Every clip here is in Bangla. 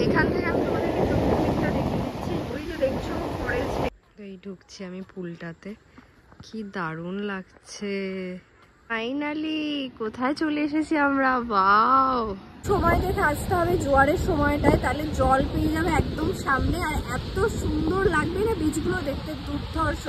এখান থেকে আমি তোমাদের দিকটা দেখিয়ে দিচ্ছি। ওই যে দেখছো ফরেস্ট, এই ঢুকছি আমি পুলটাতে, কি দারুণ লাগছে। ফাইনালি কোথায় চলে এসেছি আমরা, ওয়াও। সময় দেখে আসতে হবে জোয়ারের সময়টায়, তাহলে জল পেয়ে যাবে একদম সামনে, আর এত সুন্দর লাগবে না বীজগুলো দেখতে, দুর্ধর্ষ।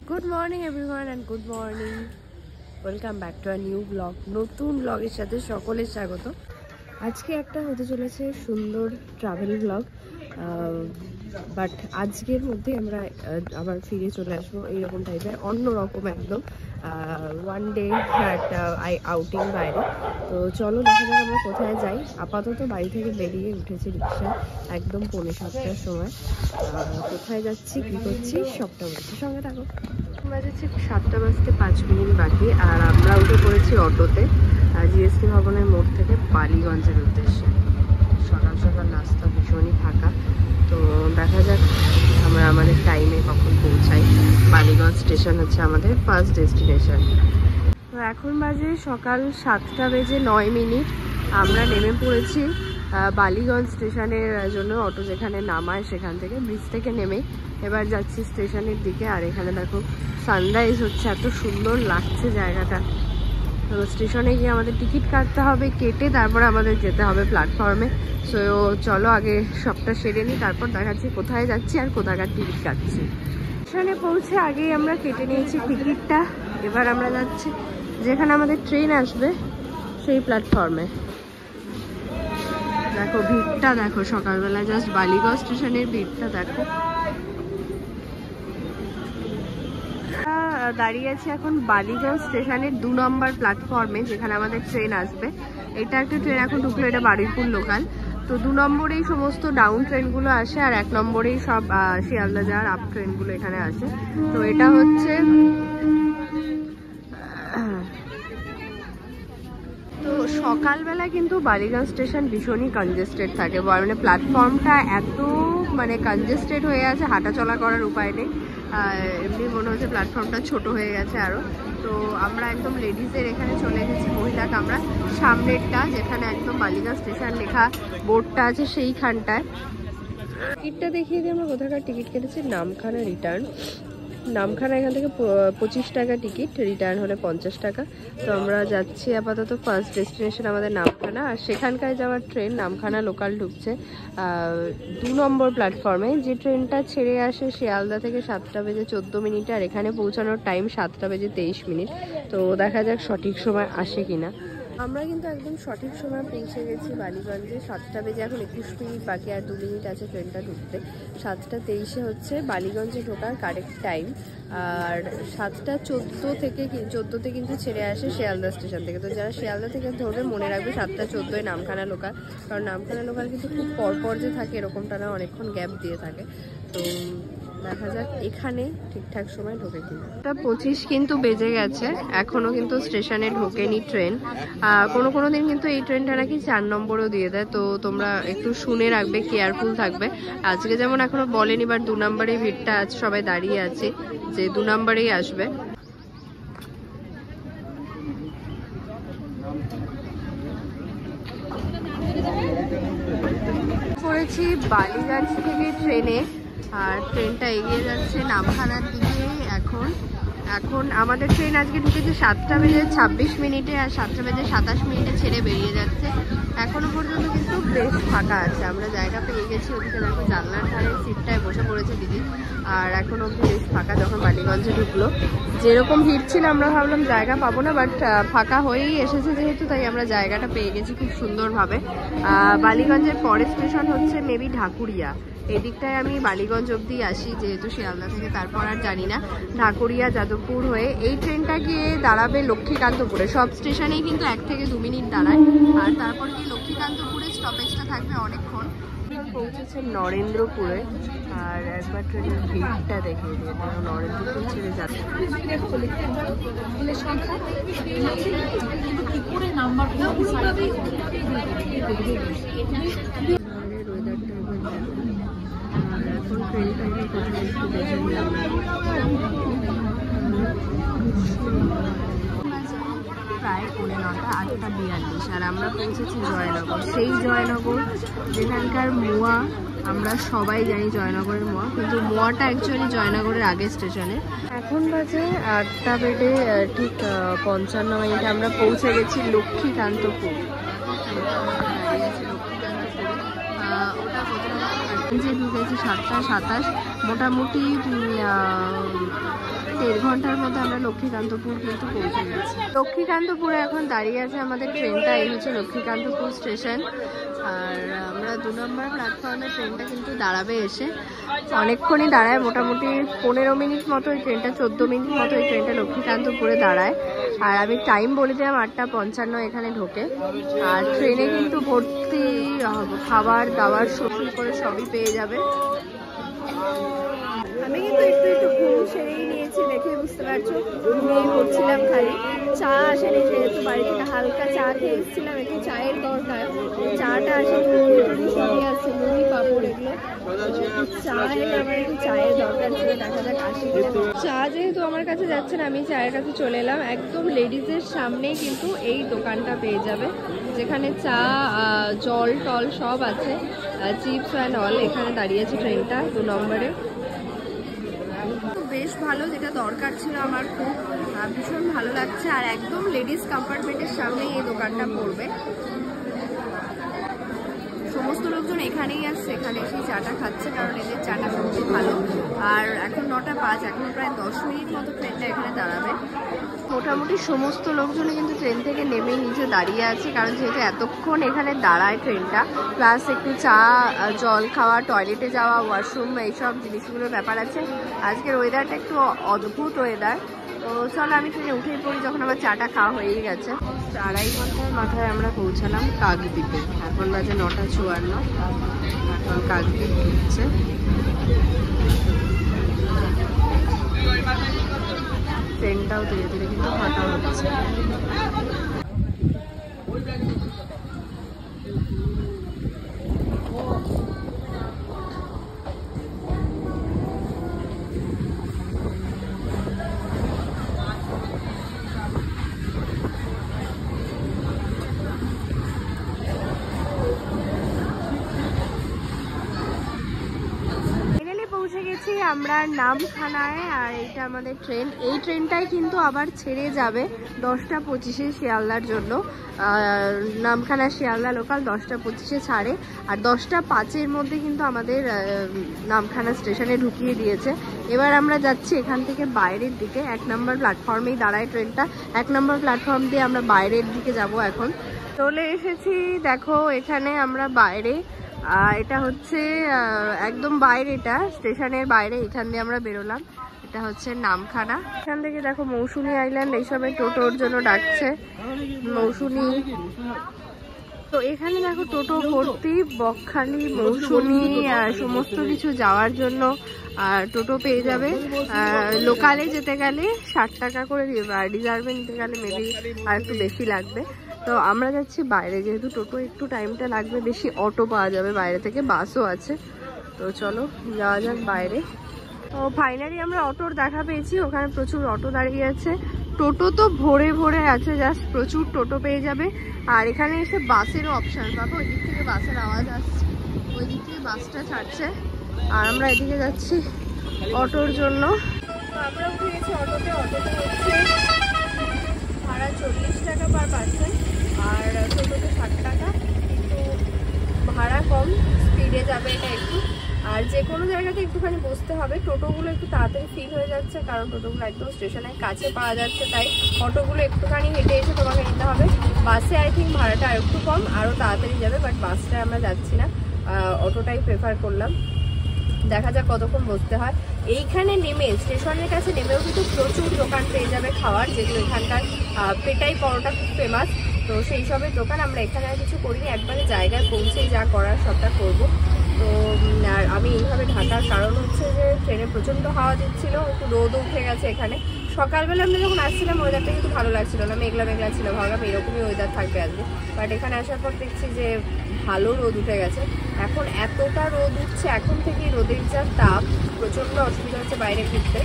Good morning everyone and good morning, welcome back to a new blog. নতুন ব্লগের সাথে সকলের স্বাগত। আজকে একটা হতে চলেছে সুন্দর ট্রাভেল ব্লগ, বাট আজকের মধ্যে আমরা আবার ফিরে চলে আসবো এইরকম টাইপের, অন্যরকম একদম ওয়ান ডে একটা আউটিং বাইরে। তো চলো দেখা যাক আমরা কোথায় যাই। আপাতত বাড়ি থেকে বেরিয়ে উঠেছি রিক্সা একদম 6:45টার সময়। কোথায় যাচ্ছি কী করছি সবটা বলছি, সঙ্গে থাকো। বাজেছে 7টা বাজতে 5 মিনিট বাকি, আর আমরা উঠে পড়েছি অটোতে জিএসটি ভবনের মোড় থেকে বালিগঞ্জের উদ্দেশ্যে। সকাল সকাল রাস্তা ভীষণই ফাঁকা, তো দেখা যাক আমরা আমাদের টাইমে কখন পৌঁছাই। বালিগঞ্জ স্টেশন হচ্ছে আমাদের ফার্স্ট ডেস্টিনেশন। তো এখন বাজে সকাল 7:09। আমরা নেমে পড়েছি বালিগঞ্জ স্টেশনের জন্য। অটো যেখানে নামায় সেখান থেকে, ব্রিজ থেকে নেমে এবার যাচ্ছি স্টেশনের দিকে। আর এখানে দেখো সানরাইজ হচ্ছে, এত সুন্দর লাগছে জায়গাটা। তো স্টেশনে গিয়ে আমাদের টিকিট কাটতে হবে, কেটে তারপর আমাদের যেতে হবে প্ল্যাটফর্মে। সো চলো আগে সবটা সেরে নিই, তারপর দেখাচ্ছি কোথায় যাচ্ছি আর কোথাকার টিকিট কাটছি। স্টেশনে পৌঁছে আগেই আমরা কেটে নিয়েছি টিকিটটা। এবার আমরা যাচ্ছি যেখানে আমাদের ট্রেন আসবে সেই প্ল্যাটফর্মে। দেখো ভিড়টা দেখো, সকালবেলা জাস্ট বালিগঞ্জ স্টেশনের ভিড়টা দেখো। দাঁড়িয়ে আছি এখন বালিগঞ্জ স্টেশনের 2 নম্বর প্ল্যাটফর্মে, যেখানে আমাদের ট্রেন আসবে। এটা একটা ট্রেন এখন ঢুকলো, এটা বারুইপুর লোকাল। তো 2 নম্বরেই সমস্ত ডাউন ট্রেনগুলো আসে, আর 1 নম্বরেই সব শিয়ালদা যাওয়ার আপ ট্রেনগুলো এখানে আসে। তো এটা হচ্ছে, তো সকালবেলা কিন্তু বালিগঞ্জ স্টেশন ভীষণই কনজেস্টেড থাকে, মানে প্ল্যাটফর্মটা এত মানে কনজেস্টেড হয়ে আছে, হাঁটা চলা করার উপায় নেই। এমনি মনে হচ্ছে প্ল্যাটফর্মটা ছোট হয়ে গেছে আরও। তো আমরা একদম লেডিসের এখানে চলে এসেছি, মহিলা কামরা সামনেরটা, যেখানে একদম বালিগঞ্জ স্টেশন লেখা বোর্ডটা আছে সেইখানটায়। টিকিটটা দেখিয়ে দিই আমরা কোথাকার টিকিট কেটেছি। নামখানা রিটার্ন, নামখানা এখান থেকে 25 টাকা টিকিট, রিটার্ন হলে 50 টাকা। তো আমরা যাচ্ছি আপাতত, ফার্স্ট ডেস্টিনেশন আমাদের নামখানা, আর সেখানকার যাওয়ার ট্রেন নামখানা লোকাল ঢুকছে 2 নম্বর প্ল্যাটফর্মে। যে ট্রেনটা ছেড়ে আসে শিয়ালদা থেকে 7:14, আর এখানে পৌঁছানোর টাইম 7:23। তো দেখা যাক সঠিক সময় আসে কিনা। আমরা কিন্তু একদম সঠিক সময় পৌঁছে গেছি বালিগঞ্জে। 7টা বেজে এখন 21 বাকি, আর 2 মিনিট আছে ট্রেনটা ঢুকতে। 7:23 হচ্ছে বালিগঞ্জে ঢোকার কারেক্ট টাইম। আর 7:14 কিন্তু ছেড়ে আসে শিয়ালদা স্টেশন থেকে। তো যারা শিয়ালদা থেকে ধরবে মনে রাখবে 7:14 নামখানা লোকাল, কারণ নামখানা লোকাল কিন্তু খুব পরপর যে থাকে এরকমটা না, অনেকক্ষণ গ্যাপ দিয়ে থাকে। তো দেখা যাক এখানে ঠিকঠাক সময় ঢোকে কিনা। 7:25 কিন্তু বেজে গেছে, এখনো কিন্তু স্টেশনে ঢোকেনি ট্রেন। কোনো দিন কিন্তু এই ট্রেনটা নাকি 4 নম্বরও দিয়ে দেয়, তো তোমরা একটু শুনে রাখবে, কেয়ারফুল থাকবে। আজকে যেমন এখনো বলেনি, বাট 2 নম্বরে ভিড়টা আছে, সবাই দাঁড়িয়ে আছে যে 2 নম্বরেই আসবে। পড়েছি বালিগঞ্জ থেকে ট্রেনে, আর ট্রেনটা এগিয়ে যাচ্ছে নামখানার দিকে। এখন আমাদের ট্রেন আজকে ঢুকেছে 7:26, আর 7:27 ছেড়ে বেরিয়ে যাচ্ছে। এখনো পর্যন্ত কিন্তু বেশ ফাঁকা আছে, আমরা জায়গা পেয়ে গেছি। ওদিকে দেখো জানলার ধারে সিটটায় বসে পড়েছে দিদি, আর এখন অব্দি বেশ ফাঁকা। যখন বালিগঞ্জে ঢুকলো যেরকম ভিড় ছিল আমরা ভাবলাম জায়গা পাবো না, বাট ফাঁকা হয়েই এসেছে যেহেতু, তাই আমরা জায়গাটা পেয়ে গেছি খুব সুন্দরভাবে। বালিগঞ্জের পরের স্টেশন হচ্ছে মেবি ঢাকুরিয়া। এদিকটায় আমি বালিগঞ্জ অবধি আসি যেহেতু শিয়ালদা থেকে, তারপর আর জানি না। ঢাকুরিয়া, যাদবপুর হয়ে এই ট্রেনটা গিয়ে দাঁড়াবে লক্ষ্মীকান্তপুরে। সব স্টেশনেই কিন্তু 1 থেকে 2 মিনিট দাঁড়ায়, আর তারপর গিয়ে লক্ষ্মীকান্তপুরে স্টপেজটা থাকবে অনেকক্ষণ। পৌঁছেছে নরেন্দ্রপুরে, আর একবার ট্রেনের ভিড়টা দেখে দিয়ে নরেন্দ্রপুর ছেড়ে যাচ্ছে। এখন ট্রেনটাকে কোথায় একটু দেখে নিলাম। প্রায় 9:08 আর আমরা পৌঁছেছি জয়নগর। সেই জয়নগর যেখানকার মোয়া আমরা সবাই জানি জয়নগরের মোয়া, কিন্তু মোয়াটা অ্যাকচুয়ালি জয়নগরের আগের স্টেশনে। এখন বাজে 8টা বেজে ঠিক 55 মিনিটে আমরা পৌঁছে গেছি লক্ষ্মীকান্তপুর। যে ঢুকেছি 7:27, মোটামুটি 1.5 ঘন্টার মধ্যে আমরা লক্ষ্মীকান্তপুর কিন্তু পৌঁছে গেছি। লক্ষ্মীকান্তপুরে এখন দাঁড়িয়ে আছে আমাদের ট্রেনটা। এই হচ্ছে লক্ষ্মীকান্তপুর স্টেশন। আর আমরা 2 নম্বর প্ল্যাটফর্মে ট্রেনটা কিন্তু দাঁড়াবে এসে। অনেকক্ষণই দাঁড়ায়, মোটামুটি 15 মিনিট মতো এই ট্রেনটা, 14 মিনিট মতো এই ট্রেনটা লক্ষ্মীকান্তপুরে দাঁড়ায়। আর আমি টাইম বলে দিলাম 8:55 এখানে ঢোকে। আর ট্রেনে কিন্তু ভর্তি খাবার দাবার শুরু করে সবই পেয়ে যাবে। আমি কিন্তু একটু ঘুম সেরেই নিয়েছি, দেখে বুঝতে পারছো। ঘুমিয়েই পড়ছিলাম খালি, চা আসেনি যেহেতু বাড়ি থেকে হালকা চা খেয়ে এসেছিলাম, একটু চায়ের দরকার। চাটা আসেনি, সবই আছে, মুড়ি পাঁপড় এগুলো। চা এলে আমার একটু চায়ের দরকার ছিল, দেখা যাক আসে কিনা। চা যেহেতু আমার কাছে যাচ্ছে না, আমি চায়ের কাছে চলে এলাম। একদম লেডিজের সামনেই কিন্তু এই দোকানটা পেয়ে যাবে, যেখানে চা জল টল সব আছে, চিপস অ্যান্ড অল। এখানে দাঁড়িয়ে আছে ট্রেনটা 2 নম্বরে। বেশ ভালো, যেটা দরকার ছিল আমার, খুব ভীষণ ভালো লাগছে। আর একদম লেডিস কম্পার্টমেন্টের সামনেই এই দোকানটা পড়বে। সমস্ত লোকজন এখানেই আসছে, এখানে এসে চাটা খাচ্ছে, কারণ এদের চাটা খুবই ভালো। আর এখন 9:05, এখন প্রায় 10 মিনিট মতো ট্রেনটা এখানে দাঁড়াবে। মোটামুটি সমস্ত লোকজনই কিন্তু ট্রেন থেকে নেমে নিচে দাঁড়িয়ে আছে, কারণ যেহেতু এতক্ষণ এখানে দাঁড়ায় ট্রেনটা, প্লাস একটু চা জল খাওয়া, টয়লেটে যাওয়া, ওয়াশরুম, এইসব জিনিসগুলোর ব্যাপার আছে। আজকের ওয়েদারটা একটু অদ্ভুত ওয়েদার। তো চলো আমি ট্রেনে উঠেই পড়ি, যখন আমার চাটা খাওয়া হয়েই গেছে। 2.5 ঘন্টার মাথায় আমরা পৌঁছালাম কাকদ্বীপে। এখন বাজে 9:54। এখন কাকদ্বীপ ঢুকছে। ট্রেনটাও ধীরে ধীরে কিন্তু ফাঁকা হচ্ছে। পৌঁছে গেছি আমরা নামখানায়। আর এটা আমাদের ট্রেন। এই ট্রেনটাই কিন্তু আবার ছেড়ে যাবে 10:25 শিয়ালদার জন্য। নামখানা শিয়ালদা লোকাল 10:25 ছাড়ে, আর 10:05 মধ্যে কিন্তু আমাদের নামখানা স্টেশনে ঢুকিয়ে দিয়েছে। এবার আমরা যাচ্ছি এখান থেকে বাইরের দিকে। 1 নম্বর প্ল্যাটফর্মেই দাঁড়ায় ট্রেনটা। 1 নম্বর প্ল্যাটফর্ম দিয়ে আমরা বাইরের দিকে যাব। এখন চলে এসেছি, দেখো এখানে আমরা বাইরে। এটা হচ্ছে একদম বাইরে, এটা স্টেশনের বাইরে। এখান দিয়ে আমরা বেরোলাম। এটা হচ্ছে নামখানা। এখান থেকে দেখো মৌসুমী আইল্যান্ড এইসবের টোটোর জন্য ডাকছে, মৌসুমী। তো এখানে দেখো টোটো ভর্তি, বকখালি, মৌসুমী, সমস্ত কিছু যাওয়ার জন্য টোটো পেয়ে যাবে। লোকালে যেতে গেলে 60 টাকা করে দিবে, আর রিজার্ভে নিতে গেলে মেবি আর একটু বেশি লাগবে। তো আমরা যাচ্ছি বাইরে, যেহেতু টোটো একটু টাইমটা লাগবে বেশি। অটো পাওয়া যাবে বাইরে থেকে, বাসও আছে। তো চলো যাওয়া যাক বাইরে। তো ফাইনালি আমরা অটোর দেখা পেয়েছি। ওখানে প্রচুর অটো দাঁড়িয়ে আছে, টোটো তো ভরে ভরে আছে, জাস্ট প্রচুর টোটো পেয়ে যাবে। আর এখানে এসে বাসেরও অপশান পাবো। ওই দিক থেকে বাসের আওয়াজ আসছে, ওই দিক থেকে বাসটা ছাড়ছে। আর আমরা এদিকে যাচ্ছি অটোর জন্য। আমরা উঠে গেছি অটোতে। অটোতে হচ্ছে ভাড়া 40 টাকা পার পার্সন, আর টোটোতে 60 টাকা। কিন্তু ভাড়া কম, স্পিডে যাবে এটা একটু। আর যে কোনো জায়গাতে একটুখানি বসতে হবে। টোটোগুলো একটু তাড়াতাড়ি ফিল হয়ে যাচ্ছে, কারণ টোটোগুলো একদম স্টেশনের কাছে পাওয়া যাচ্ছে, তাই অটোগুলো একটুখানি হেঁটে এসে তোমাকে নিতে হবে। বাসে আই থিঙ্ক ভাড়াটা আর একটু কম, আরও তাড়াতাড়ি যাবে, বাট বাসটায় আমরা যাচ্ছি না, অটোটাই প্রেফার করলাম। দেখা যাক কতক্ষণ বসতে হয়। এইখানে নেমে, স্টেশনের কাছে নেমেও কিন্তু প্রচুর দোকান পেয়ে যাবে খাওয়ার, যেগুলো এখানকার পেটাই পরোটা খুব ফেমাস। তো সেই সবের দোকান। আমরা এখানে আর কিছু করিনি, একবারে জায়গায় পৌঁছেই যা করার সবটা করব। তো আর আমি এইভাবে ঢাকার কারণ হচ্ছে যে ট্রেনে প্রচণ্ড হাওয়া দিচ্ছিল, একটু রোদও উঠে গেছে এখানে। সকালবেলা আমরা যখন আসছিলাম ওয়েদারটা কিন্তু ভালো লাগছিল না, মেঘলা মেঘলা ছিল, ভাবলাম এরকমই ওয়েদার থাকবে আজকে। বাট এখানে আসার পর দেখছি যে ভালো রোদ উঠে গেছে। এখন এতটা রোদ উঠছে, এখন থেকেই রোদের যা তাপ, প্রচণ্ড অসুবিধা হচ্ছে বাইরে ফিরতে।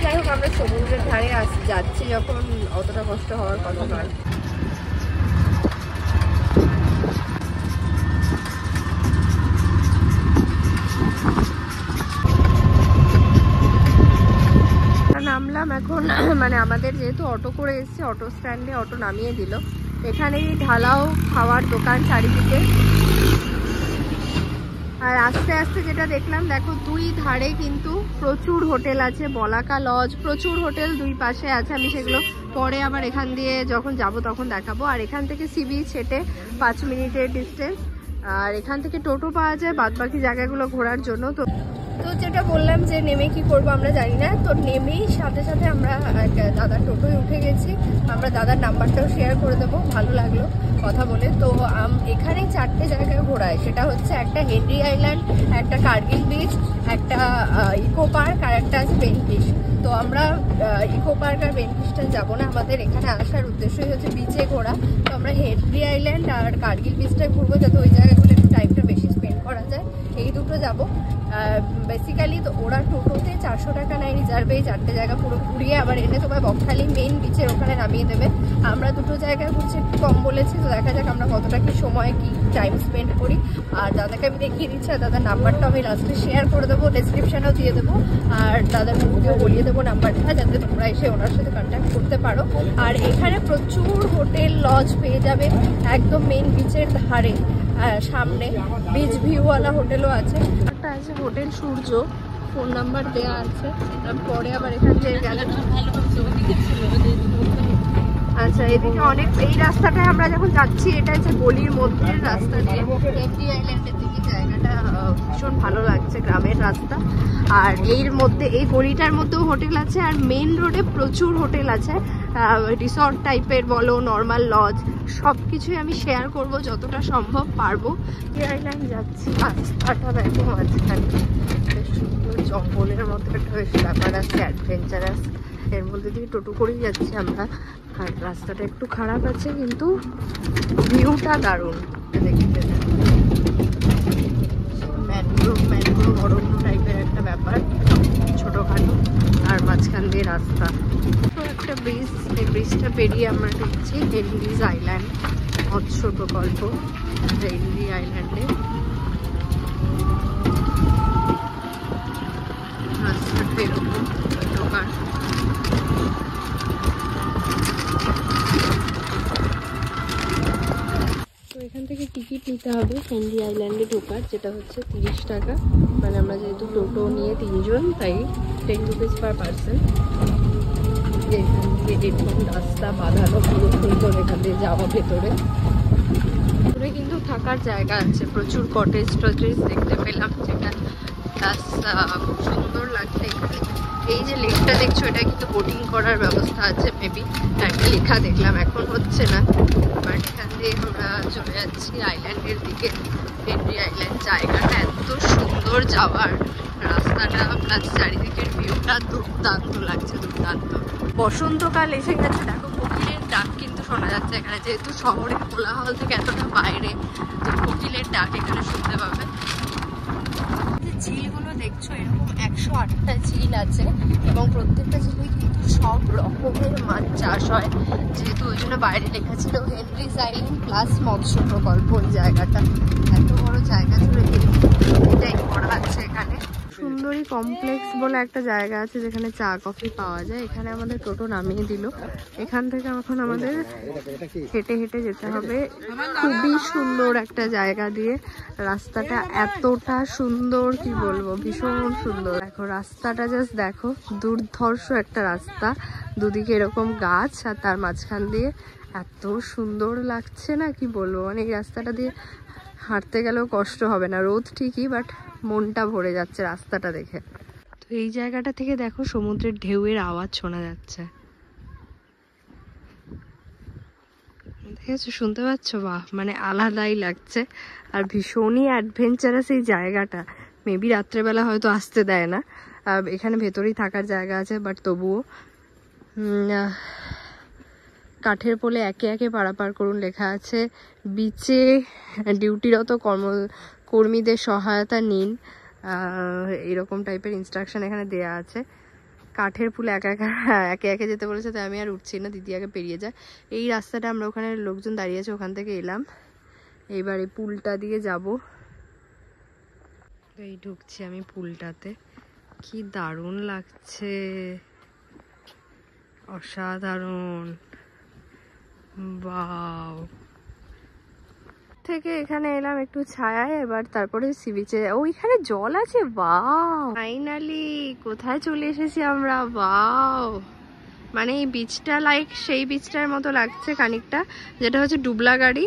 যাই হোক, আমরা সমুদ্রের ধারে যাচ্ছি যখন, অতটা কষ্ট হওয়ার কথা নয়। নামলাম এখন, মানে আমাদের যেহেতু অটো করে এসেছি, অটো স্ট্যান্ডে অটো নামিয়ে দিল। এখানেই ঢালাও খাওয়ার দোকান চারিদিকে। আর আস্তে আস্তে যেটা দেখলাম, দেখো দুই ধারে কিন্তু প্রচুর হোটেল আছে, বলাকা লজ, প্রচুর হোটেল দুই পাশে আছে। আমি সেগুলো পরে আবার এখান দিয়ে যখন যাব তখন দেখাবো। আর এখান থেকে সি বিচ হেঁটে 5 মিনিটের ডিস্টেন্স। আর এখান থেকে টোটো পাওয়া যায় বাদবাকি জায়গাগুলো ঘোরার জন্য। তো যেটা বললাম যে নেমে কি করব আমরা জানি না, তো নেমেই সাথে সাথে আমরা দাদার টোটোয় উঠে গেছি। আমরা দাদার নাম্বারটাও শেয়ার করে দেবো, ভালো লাগলো কথা বলে। তো এখানে 4টে জায়গায় ঘোরায়, সেটা হচ্ছে একটা হেনরি আইল্যান্ড, একটা কার্গিল বিচ, একটা ইকো পার্ক, আর একটা আছে বেনফিশ। তো আমরা ইকো পার্ক আর বেনফিশটা যাবো না, আমাদের এখানে আসার উদ্দেশ্যই হচ্ছে বিচে ঘোরা। তো আমরা হেনরি আইল্যান্ড আর কার্গিল বিচটা ঘুরবো, যাতে ওই জায়গাগুলো একটু টাইমটা বেশি স্পেন্ড করা যায়, এই দুটো যাবো। বেসিক্যালি তো ওরা টোটোতে 400 টাকা নেয় রিজার্ভে, 4টে জায়গা পুরো ঘুরিয়ে আবার এনে তোমায় বকখালি মেইন বিচের ওখানে নামিয়ে দেবে। আমরা দুটো জায়গায় ঘুরছি, একটু কম বলেছি, তো দেখা যাক আমরা কতটা কি সময় কি টাইম স্পেন্ড করি। আর দাদাকে আমি দেখিয়ে দিচ্ছি, আর দাদার নাম্বারটা আমি লাস্টে শেয়ার করে দেবো, ডেসক্রিপশানেও দিয়ে দেবো, আর দাদার মুখেও বলিয়ে দেবো নাম্বারটা, যাতে তোমরা এসে ওনার সাথে কন্ট্যাক্ট করতে পারো। আর এখানে প্রচুর হোটেল লজ পেয়ে যাবে একদম মেইন বিচের ধারে, সামনে বিচ ভিউওয়ালা হোটেলও আছে। একটা আছে হোটেল সূর্য, ফোন নাম্বার দেওয়া আছে। তারপরে আবার এখান থেকে গেলে আচ্ছা, এদিকে অনেক, এই রাস্তাটায় আমরা যখন যাচ্ছি, এটা হচ্ছে গলির মধ্যের রাস্তা দিয়ে হেনরি আইল্যান্ডের দিকে। জায়গাটা ভীষণ ভালো লাগছে, গ্রামের রাস্তা। আর এর মধ্যে, এই গলিটার মধ্যেও হোটেল আছে, আর মেন রোডে প্রচুর হোটেল আছে, রিসর্ট টাইপের বলো, নর্মাল লজ, সব কিছুই আমি শেয়ার করব যতটা সম্ভব পারবো। আইল্যান্ড যাচ্ছি, রাস্তাটা দেখো মাঝখানে বেশ সুন্দর জঙ্গলের মতো একটা বেশ ব্যাপার আছে, অ্যাডভেঞ্চারাস। এর মধ্যে দিয়ে টোটো করেই যাচ্ছি আমরা। আর রাস্তাটা একটু খারাপ আছে, কিন্তু ভিউটা দারুণ দেখতে। ম্যানগ্রোভ অরণ্য টাইপের একটা ব্যাপার, ছোটোখাটো, আর মাঝখান দিয়ে রাস্তা। তো একটা ব্রিজ, এই ব্রিজটা পেরিয়ে আমরা ঢুকছি হেনরিজ আইল্যান্ড মৎস্য প্রকল্প, হেনরি আইল্যান্ডে। রাস্তাটা এরকম ঢোকার। তো এখান থেকে টিকিট নিতে হবে হেনরি আইল্যান্ডে ঢোকার, যেটা হচ্ছে 30 টাকা। মানে আমরা যেহেতু টোটো নিয়ে 3 জন, তাই 10 রুপিস পার পার্সন। এখান থেকে এরকম রাস্তা বাঁধানো, পুরো সুন্দর, এখান দিয়ে যাওয়া ভেতরে। ভেতরে কিন্তু থাকার জায়গা আছে, প্রচুর কটেজ টটেজ দেখতে পেলাম, যেটা প্লাস খুব সুন্দর লাগছে এখানে। এই যে লেকটা দেখছো, এটা কিন্তু বোটিং করার ব্যবস্থা আছে, মেবি একটা লেখা দেখলাম, এখন হচ্ছে না। বাট এখান দিয়ে আমরা চলে যাচ্ছি আইল্যান্ডের দিকে, হেনরি আইল্যান্ড। জায়গাটা এত সুন্দর, যাওয়ার রাস্তাটা প্লাস চারিদিকের ভিউটা দুর্দান্ত লাগছে, দুর্দান্ত। বসন্তকাল এসে গেছে, দেখো কোকিলের ডাক কিন্তু শোনা যাচ্ছে এখানে, যেহেতু শহরের কোলাহল থেকে এতটা বাইরে, তো কোকিলের ডাক এখানে শুনতে পাবে। ঝিলগুলো দেখছো, এরকম 108টা ঝিল আছে, এবং প্রত্যেকটা ঝিলে কিন্তু সব রকমের মাছ চাষ হয়, যেহেতু ওই জন্য বাইরে লেখা ছিল হেনরিজ আইল্যান্ড প্লাস মৎস্য প্রকল্প। ওই জায়গাটা এত বড় জায়গা জুড়ে এটাই করা আছে এখানে। সুন্দরী কমপ্লেক্স বলে একটা জায়গা আছে, যেখানে চা কফি পাওয়া যায়। এখানে আমাদের টোটো নামিয়ে দিল, এখান থেকে এখন আমাদের হেঁটে হেঁটে যেতে হবে খুবই সুন্দর একটা জায়গা দিয়ে। রাস্তাটা এতটা সুন্দর, কি বলবো, ভীষণ সুন্দর। দেখো রাস্তাটা, জাস্ট দেখো, দুর্ধর্ষ একটা রাস্তা, দুদিকে এরকম গাছ, আর তার মাঝখান দিয়ে এত সুন্দর লাগছে না, কি বলবো। মানে এই রাস্তাটা দিয়ে হাঁটতে গেলেও কষ্ট হবে না, রোদ ঠিকই, বাট মনটা ভরে যাচ্ছে রাস্তাটা দেখে। তো এই জায়গাটা থেকে দেখো সমুদ্রের ঢেউয়ের আওয়াজ শোনা যাচ্ছে, দেখেছো, শুনতে পাচ্ছ? বাহ, মানে আলাদাই লাগছে, আর ভীষণই অ্যাডভেঞ্চারাস এই জায়গাটা। মেবি রাত্রেবেলা হয়তো আসতে দেয় না, এখানে ভেতরেই থাকার জায়গা আছে, বাট তবুও কাঠের পোলে একে একে পারাপার করুন লেখা আছে। বিচে ডিউটিরত কর্মীদের সহায়তা নিন, এরকম টাইপের ইনস্ট্রাকশন এখানে দেয়া আছে। কাঠের পুলে একে একে যেতে বলেছে, তাই আমি আর উঠছি না, দিদি আগে পেরিয়ে যায়। এই রাস্তাটা আমরা ওখানে লোকজন দাঁড়িয়ে আছে, ওখান থেকে এলাম। এইবার এই পুলটা দিয়ে যাব। এই ঢুকছি আমি পুলটাতে, কি দারুণ লাগছে, অসাধারণ। বাও, থেকে এখানে এলাম একটু ছায়ায়, এবার তারপরে সি বিচে। ওইখানে জল আছে, বাও ফাইনালি কোথায় চলে এসেছি আমরা। বাও, মানে এই বিচটা লাইক সেই বিচটার মতো লাগছে খানিকটা, যেটা হচ্ছে ডুবলাগাড়ি,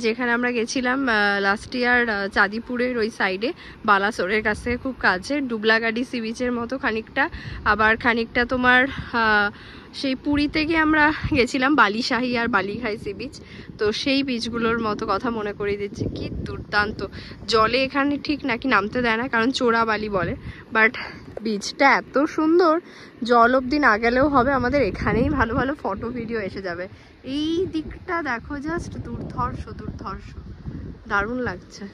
যেখানে আমরা গেছিলাম লাস্ট ইয়ার চাঁদিপুরের ওই সাইডে, বালাসোরের কাছ থেকে খুব কাছে। ডুবলাগাড়ি সি বিচের মতো খানিকটা, আবার খানিকটা তোমার সেই পুরী থেকে আমরা গেছিলাম বালিশাহী আর বালিখাই সি বিচ, তো সেই বিচগুলোর মতো কথা মনে করিয়ে দিচ্ছে। কি দুর্দান্ত জলে এখানে ঠিক নাকি নামতে দেয় না, কারণ চোরা বালি বলে, বাট বিচটা এত সুন্দর, জল অবধি না গেলেও হবে, আমাদের এখানেই ভালো ভালো ফটো ভিডিও এসে যাবে। এই দিকটা দেখো, জাস্ট দুর্ধর্ষ দুর্ধর্ষ, দারুণ লাগছে।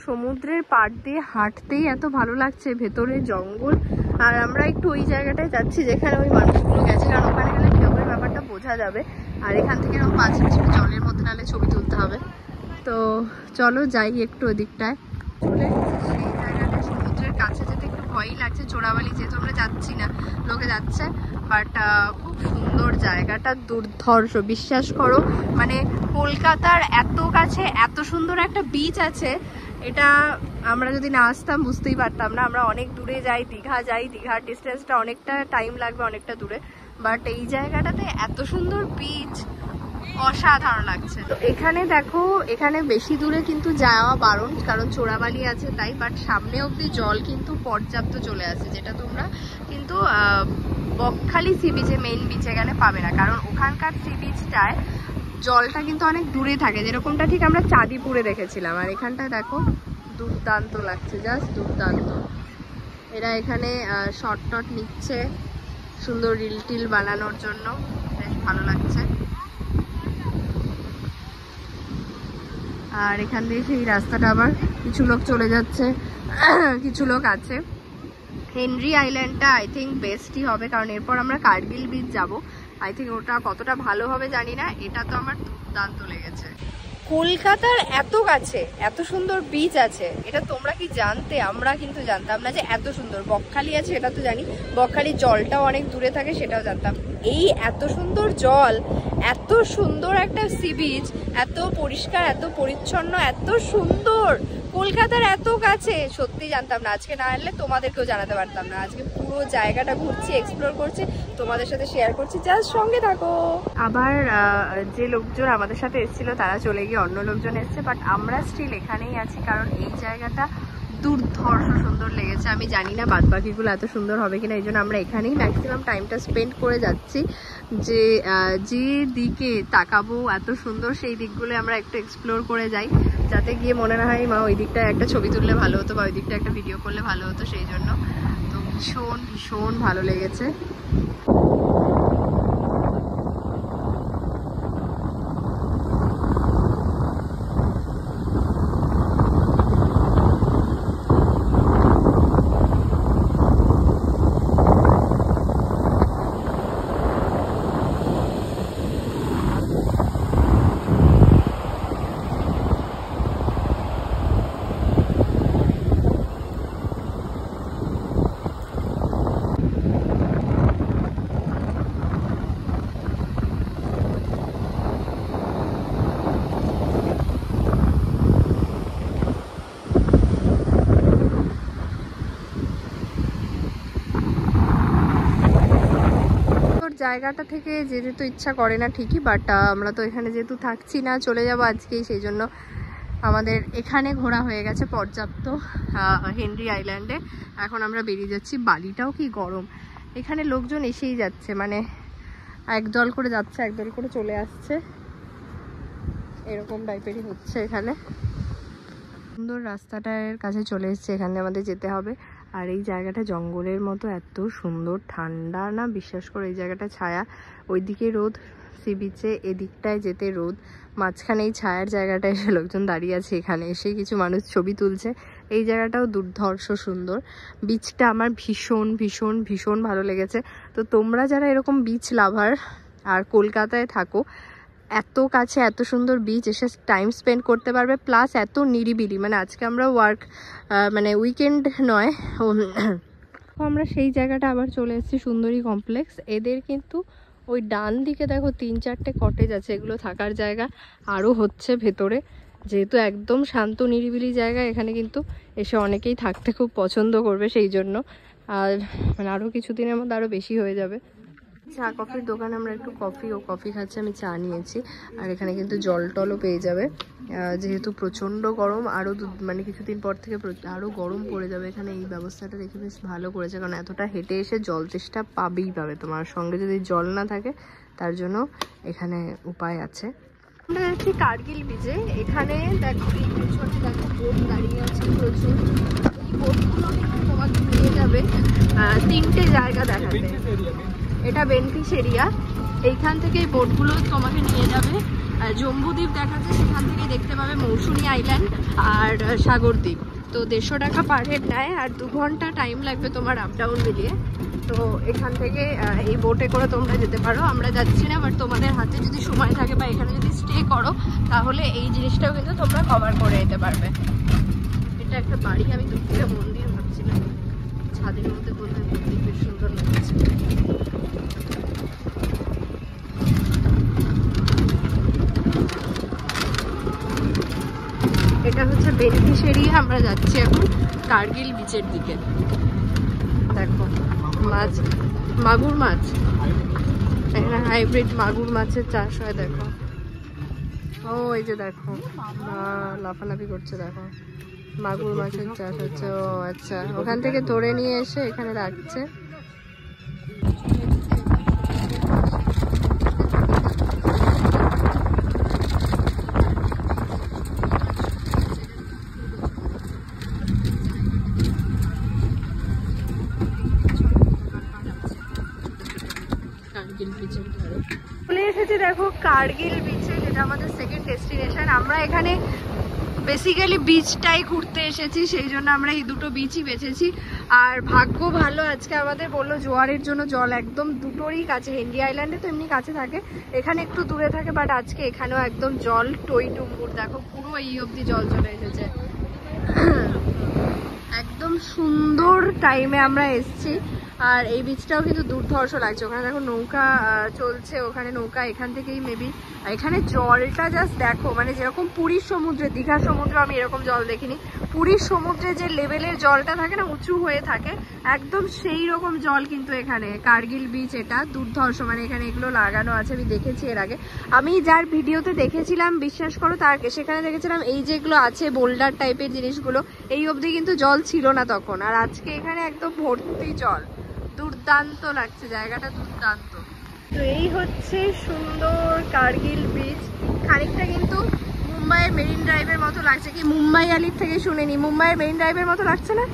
সমুদ্রের পাড় দিয়ে হাঁটতেই এত ভালো লাগছে, ভেতরে জঙ্গল, আর আমরা একটু ওই জায়গাটায় যাচ্ছি যেখানে ওই মানুষগুলো গেছে, কারণ ওখানে গেলে ঢেউয়ের ব্যাপারটা বোঝা যাবে, আর এখান থেকে এরকম 5 মিনিট জলের মধ্যে নালে ছবি তুলতে হবে। তো চলো যাই একটু ওদিকটায়। চলে সেই জায়গাটায় সমুদ্রের কাছে যেতে একটু ভয়ই লাগছে, চোরাবালি যেহেতু আমরা যাচ্ছি না, লোকে যাচ্ছে, বাট খুব সুন্দর জায়গাটা, দুর্ধর্ষ, বিশ্বাস করো। মানে কলকাতার এত কাছে এত সুন্দর একটা বিচ আছে, এটা আমরা যদি না আসতাম বুঝতেই পারতাম না। আমরা অনেক দূরে যাই, দীঘা যাই, দীঘার ডিস্টেন্সটা অনেকটা টাইম লাগবে, অনেকটা দূরে, বাট এই জায়গাটাতে এত সুন্দর বিচ, অসাধারণ লাগছে। তো এখানে দেখো, এখানে বেশি দূরে কিন্তু যাওয়া বারণ, কারণ চোরাবালি আছে তাই, বাট সামনে অবধি জল কিন্তু পর্যাপ্ত চলে আসে, যেটা তোমরা কিন্তু বকখালি সি বিচে, মেইন বিচে গেলে পাবে না, কারণ ওখানকার সি বিচটায় জলটা কিন্তু অনেক দূরে থাকে, যেরকমটা ঠিক আমরা চাঁদিপুরে দেখেছিলাম। আর এখানটায় দেখো দুর্দান্ত লাগছে, জাস্ট দুর্দান্ত। এরা এখানে শর্ট টট নিচ্ছে সুন্দর রিল টিল বানানোর জন্য, বেশ ভালো লাগছে। আর এখান দিয়ে সেই রাস্তাটা আবার কিছু লোক চলে যাচ্ছে, কিছু লোক আছে। হেনরি আইল্যান্ডটা আই থিঙ্ক বেস্টই হবে, কারণ এরপর আমরা কার্গিল বিচ যাব। আই থিঙ্ক ওটা কতটা ভালো হবে জানি না, এটা তো আমার দুর্দান্ত লেগেছে। কলকাতার এত কাছে এত সুন্দর বিচ আছে, এটা তোমরা কি জানতে? আমরা কিন্তু জানতাম না যে এত সুন্দর। বকখালি আছে এটা তো জানি, বকখালির জলটাও অনেক দূরে থাকে সেটাও জানতাম। এই এত সুন্দর জল, এত সুন্দর একটা সি বিচ, এত পরিষ্কার, এত পরিচ্ছন্ন, এত সুন্দর, কলকাতার এত কাছে, সত্যি জানতাম না। আজকে না এলে তোমাদেরকেও জানাতে পারতাম না। আজকে পুরো জায়গাটা ঘুরছি, এক্সপ্লোর করছি, তোমাদের সাথে শেয়ার করছি, জাস্ট সঙ্গে থাকো। আবার যে লোকজন আমাদের সাথে এসেছিল তারা চলে গিয়ে অন্য লোকজন এসছে, বাট আমরা স্টিল এখানেই আছি, কারণ এই জায়গাটা দুর্ধর্ষ সুন্দর লেগেছে। আমি জানি না বাদ বাকিগুলো এত সুন্দর হবে কিনা, এই জন্য আমরা এখানেই ম্যাক্সিমাম টাইমটা স্পেন্ড করে যাচ্ছি। যে দিকে তাকাবো এত সুন্দর, সেই দিকগুলো আমরা একটু এক্সপ্লোর করে যাই, যাতে গিয়ে মনে না হয় মা ওই দিকটায় একটা ছবি তুললে ভালো হতো বা ওই দিকটা একটা ভিডিও করলে ভালো হতো, সেই জন্য। তো ভীষণ ভীষণ ভালো লেগেছে। জায়গাটা থেকে যেতে তো ইচ্ছা করে না ঠিকই, বাট আমরা তো এখানে যেহেতু থাকছি না, চলে যাব আজকেই, সেই জন্য আমাদের এখানে ঘোরা হয়ে গেছে পর্যাপ্ত হেনরি আইল্যান্ডে। এখন আমরা বেরিয়ে যাচ্ছি। বালিটাও কি গরম, এখানে লোকজন এসেই যাচ্ছে, মানে একদল করে যাচ্ছে, একদল করে চলে আসছে, এরকম টাইপেরই হচ্ছে এখানে। সুন্দর রাস্তাটার কাছে চলে এসছে, এখানে আমাদের যেতে হবে। আর এই জায়গাটা জঙ্গলের মতো এত সুন্দর, ঠান্ডা না বিশ্বাস করে। এই জায়গাটা ছায়া, ওইদিকে রোদ, সি বিচে এদিকটায় যেতে রোদ, মাঝখানে এই ছায়ার জায়গাটায় এসে লোকজন দাঁড়িয়ে আছে, এখানে এসে কিছু মানুষ ছবি তুলছে। এই জায়গাটাও দুর্ধর্ষ সুন্দর। বিচটা আমার ভীষণ ভীষণ ভীষণ ভালো লেগেছে। তো তোমরা যারা এরকম বিচ লাভার আর কলকাতায় থাকো, এত কাছে এত সুন্দর বিচ এসে টাইম স্পেন্ড করতে পারবে, প্লাস এত নিরিবিলি। মানে আজকে আমরা মানে উইকেন্ড নয়, আমরা সেই জায়গাটা আবার চলে এসেছি, সুন্দরী কমপ্লেক্স। এদের কিন্তু ওই ডান দিকে দেখো 3-4টে কটেজ আছে, এগুলো থাকার জায়গা আরও হচ্ছে ভেতরে। যেহেতু একদম শান্ত নিরিবিলি জায়গা, এখানে কিন্তু এসে অনেকেই থাকতে খুব পছন্দ করবে সেই জন্য। আর মানে আরও কিছুদিনের মধ্যে আরও বেশি হয়ে যাবে। চা কফির দোকানে আমরা একটু কফি খাচ্ছি, আমি চা নিয়েছি। আর এখানে কিন্তু জল টলও পেয়ে যাবে, যেহেতু প্রচণ্ড গরম, আরও মানে কিছুদিন পর থেকে আরও গরম পড়ে যাবে। এখানে এই ব্যবস্থাটা রেখে বেশ ভালো করেছে, কারণ এতটা হেঁটে এসে জল তেষ্টা পাবেই পাবে। তোমার সঙ্গে যদি জল না থাকে তার জন্য এখানে উপায় আছে। আমরা যাচ্ছি কার্গিল বিচে। এখানে দেখো এই পেছনে দেখো বোট দাঁড়িয়ে আছে প্রচুর। এই বোটগুলো কিন্তু তোমাকে নিয়ে যাবে 3টে জায়গা দেখাতে। এটা বেনিফিশিয়ারিয়া, এইখান থেকে এই বোটগুলো তোমাকে নিয়ে যাবে জম্বুদ্বীপ দেখাচ্ছে, সেখান থেকে দেখতে পাবে মৌসুমী আইল্যান্ড আর সাগরদ্বীপ। তো 150 টাকা পার হেড নেয়, আর 2 ঘন্টা টাইম লাগবে তোমার আপ ডাউন মিলিয়ে। তো এখান থেকে এই বোটে করে তোমরা যেতে পারো। আমরা যাচ্ছি না, বাট তোমাদের হাতে যদি সময় থাকে বা এখানে যদি স্টে করো, তাহলে এই জিনিসটাও কিন্তু তোমরা কভার করে যেতে পারবে। এটা একটা বাড়ি, আমি দূর থেকে মন্দির ভাবছিলাম, ছাদের মধ্যে বলতে মন্দির বেশ সুন্দর লাগছে। এটা হচ্ছে বেনিফিশিয়ারিয়া, আমরা যাচ্ছি এখন কার্গিল বিচের দিকে। দেখো মাছ, মাগুর মাছ, এখানে হাইব্রিড মাগুর মাছের চাষ হয়। দেখো ও এই যে দেখো লাফালাফি করছে, দেখো মাগুর মাছের চাষ হচ্ছে। ও আচ্ছা, ওখান থেকে ধরে নিয়ে এসে এখানে রাখছে। চলে এসেছি দেখো কার্গিল বিচে, যেটা আমাদের সেকেন্ড ডেস্টিনেশন। আমরা এখানে বেসিক্যালি বিচটাই ঘুরতে এসেছি, সেই জন্য আমরা এই দুটো বিচই বেছেছি। আর ভাগ্য ভালো, আজকে আমাদের বললো জোয়ারের জন্য জল একদম দুটোরই কাছে। হেনরি আইল্যান্ডে তো এমনি কাছে থাকে, এখানে একটু দূরে থাকে, বাট আজকে এখানেও একদম জল টই টুম্বুর। দেখো পুরো এই অবধি জল চলে এসেছে, একদম সুন্দর টাইমে আমরা এসছি। আর এই বিচটাও কিন্তু দুর্ধর্ষ লাগছে। ওখানে দেখো নৌকা চলছে, ওখানে নৌকা এখান থেকেই মেবি। এখানে জলটা জাস্ট দেখো, মানে যেরকম পুরীর সমুদ্রে, দীঘার সমুদ্রে আমি এরকম জল দেখিনি। পুরীর সমুদ্রে যে লেভেলের জলটা থাকে না, উঁচু হয়ে থাকে, একদম সেই রকম জল কিন্তু এখানে। কার্গিল বিচ এটা দুর্ধর্ষ, মানে এখানে এগুলো লাগানো আছে, আমি দেখেছি এর আগে। আমি যার ভিডিওতে দেখেছিলাম বিশ্বাস করো, সেখানে দেখেছিলাম এই যেগুলো আছে বোল্ডার টাইপের জিনিসগুলো, এই অবধি কিন্তু জল ছিল না তখন। আর আজকে এখানে একদম ভর্তি জল, দুর্দান্ত লাগছে জায়গাটা, দুর্দান্ত। তো এই হচ্ছে সুন্দর কার্গিল বিচ। খানিকটা কিন্তু মুম্বাইয়ের মেরিন ড্রাইভের মতো লাগছে। কি মুম্বাই আলির থেকে শুনেনি, মুম্বাইয়ের মেরিন ড্রাইভের মতো লাগছে না?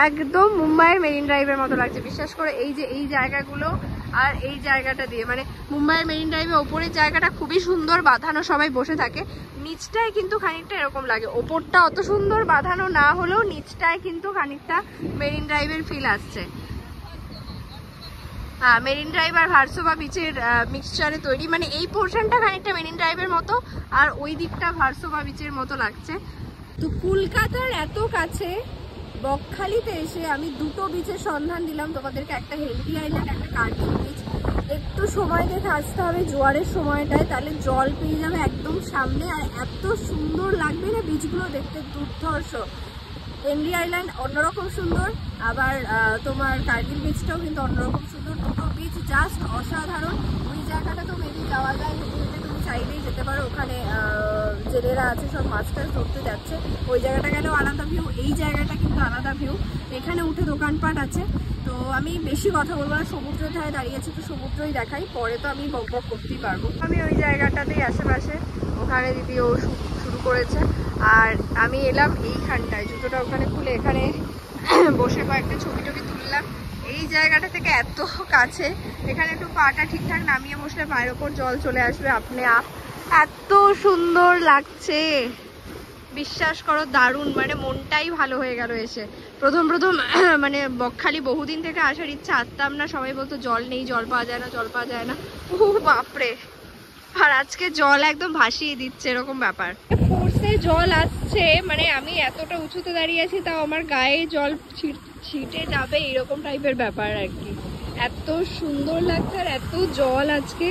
একদম মুম্বাইয়ের মেরিন ড্রাইভের মতো লাগছে। বিশ্বাস করে এই যে এই জায়গাগুলো আর এই জায়গাটা দিয়ে, মানে মুম্বাইয়ের মেরিন ড্রাইভের ওপরের জায়গাটা খুবই সুন্দর বাঁধানো, সবাই বসে থাকে। নিচটায় কিন্তু খানিকটা এরকম লাগে, ওপরটা অত সুন্দর বাঁধানো না হলেও নিচটায় কিন্তু খানিকটা মেরিন ড্রাইভের ফিল আসছে। হ্যাঁ, মেরিন ড্রাইভ আর ভার্সোভা বিচের মিক্সচারে তৈরি, মানে এই পোর্শনটা খানিকটা মেরিন ড্রাইভের মতো, আর ওই দিকটা ভার্সোভা বিচের মতো লাগছে। তো কলকাতার এত কাছে বকখালিতে এসে আমি দুটো বিচের সন্ধান দিলাম তোমাদেরকে, একটা হেনরি আইল্যান্ড, একটা কার্গিল বিচ। একটু সময় দেখে আসতে হবে জোয়ারের সময়টায়, তাহলে জল পেয়ে যাবে একদম সামনে। আর এত সুন্দর লাগবে না বিচগুলো দেখতে, দুর্ধর্ষ। হেনরি আইল্যান্ড অন্যরকম সুন্দর, আবার তোমার কার্গিল বিচটাও কিন্তু অন্যরকম সুন্দর। দুটো বিচ জাস্ট অসাধারণ। ওই জায়গাটা তো মেবি যাওয়া যায়, হেঁটে হেঁটে তুমি চাইলেই যেতে পারো। ওখানে জেলেরা আছে, সব মাছ টাছ ধরতে যাচ্ছে। ওই জায়গাটা গেলেও আলাদা ভিউ, এই জায়গাটা কিন্তু আলাদা ভিউ। এখানে উঠে দোকানপাট আছে। তো আমি বেশি কথা বলবো না, সমুদ্রের ধারে দাঁড়িয়েছি তো সমুদ্রই দেখাই, পরে তো আমি বক বক করতেই পারবো। আমি ওই জায়গাটাতেই আশেপাশে, ওখানে দিদিও শুরু করেছে। আর আমি এলাম এইখানটায়, জুতোটা ওখানে খুলে এখানে বসে কয়েকটা ছবি টবি তুললাম। এই জায়গাটা থেকে এত কাছে, এখানে একটু পাটা ঠিকঠাক নামিয়ে বসলে পায়ের ওপর জল চলে আসবে আপনি আপ। এত সুন্দর লাগছে, বিশ্বাস করো দারুণ, মানে মনটাই ভালো হয়ে গেল এসে। প্রথম মানে বকখালি বহুদিন থেকে আসার ইচ্ছা, আসতাম না, সবাই বলতো জল নেই, জল পাওয়া যায় না, জল পাওয়া যায় না। ও বাপরে, আর আজকে জল একদম ভাসিয়ে দিচ্ছে এরকম ব্যাপার। ফোর্সে জল আসছে, মানে আমি এতটা উঁচুতে দাঁড়িয়ে আছি তাও আমার গায়ে জল ছিটে যাবে এরকম টাইপের ব্যাপার আর কি। এত সুন্দর লাগছে আর এত জল আজকে,